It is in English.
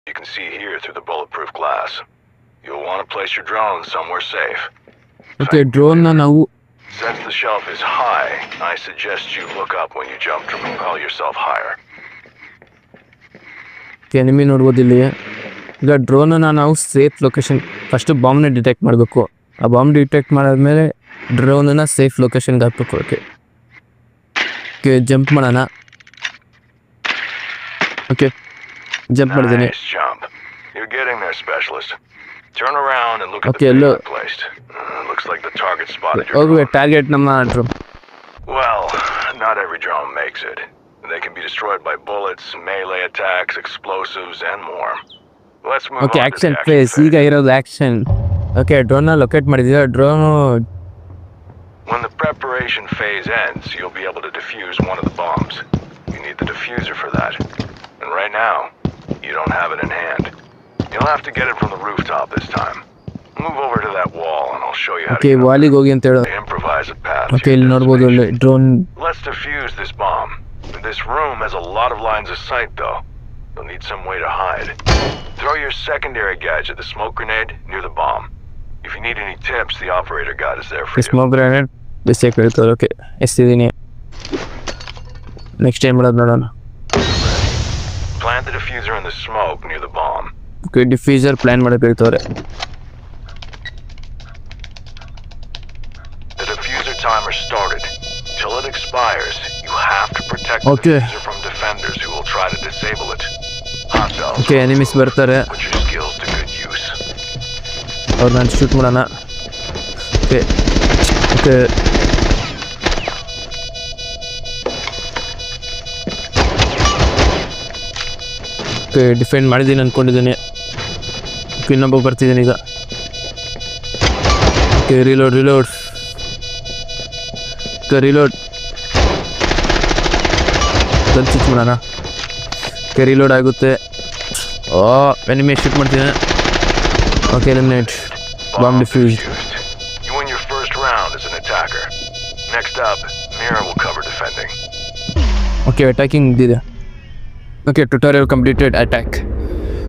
You can see here through the bulletproof glass. You'll want to place your drone somewhere safe. Okay ಡ್ರೋನ್ನ ನಾವು Since the shelf is high, I suggest you look up when you jump to propel yourself higher. Enemy ನೋಡ್ಬೋದು ಇಲ್ಲಿ. ಈಗ ಡ್ರೋನನ್ನು ನಾವು safe location first ಬಾಂಬ್ನ detect ಮಾಡಬೇಕು. ಆ bomb detect ಮಾಡಾದ್ಮೇಲೆ ಡ್ರೋನನ್ನು safe ಲೊಕೇಶನ್ಗೆ ಹಾಕ್ಬೇಕು. ಓಕೆ ಜಂಪ್ ಮಾಡೋಣ. ಓಕೆ ಜಂಪ್ ಮಾಡಿದ್ದೀನಿ. Nice jump. You're getting there, specialist. Turn around and look at Okay, the look. payload placed. Looks like the target spotted your ಹೋಗುವೆ drone. Target ನಮ್ಮ drone. Well, not every drone makes it. They can be destroyed by bullets, melee attacks, explosives, and more. Let's move okay on to action the phase. action ಈಗ phase. ಇರೋದು action. Okay ಡ್ರೋನ್ನ locate ಮಾಡಿದ್ದೀವಿ. Drone When the preparation phase ends, you'll be able to defuse one of the bombs. You need the diffuser for that. And right now, you don't have it in hand. You'll have to get it from the rooftop this time. Move over to that wall and I'll show you how okay to ವಾಲಿಗೆ ಹೋಗಿ ಅಂತ ಹೇಳೋದು. improvise a path. Okay to ಇಲ್ಲಿ your ನೋಡ್ಬೋದು destination. Drone. Let's defuse this bomb. This room has a lot of lines of sight though. You'll need some way to hide. Throw your secondary gadget, the smoke grenade, near the bomb. If you need any tips, the operator guide is there for you. Smoke grenade ಬಿಸಿ ಕೇಳ್ತಾರೆ. Okay ಎಷ್ಟಿದ್ದೀನಿ. Next time ಮಾಡೋದು ನೋಡೋಣ. Plant the diffuser in the smoke near the bomb. Okay diffuser plan ಮಾಡೋಕೆ ಹೇಳ್ತವ್ರೆ. The diffuser timer started. Till it expires, you have to protect Okay. the diffuser from defenders who will try to disable it. Hostiles okay enemies ಬರ್ತಾರೆ. put your skills to good use. ಅವ್ರನ್ನ shoot ಮಾಡೋಣ. Okay okay okay defend ಮಾಡಿದ್ದೀನಿ ಅಂದ್ಕೊಂಡಿದ್ದೀನಿ. Okay ಇನ್ನೊಬ್ಬ ಬರ್ತಿದ್ದೀನಿ ಈಗ. Okay reload reload ಕನ್ಸಿಚ್ ಮಾಡೋಣ. Okay reload ಆಗುತ್ತೆ. ಓ enemy shoot ಮಾಡ್ತೀನಿ. Okay eliminate. Bomb defused. You win your first round as an attacker. Next up, Mira will cover defending. Okay attacking ಇದ್ದಿದೆ. Okay tutorial completed. Attack.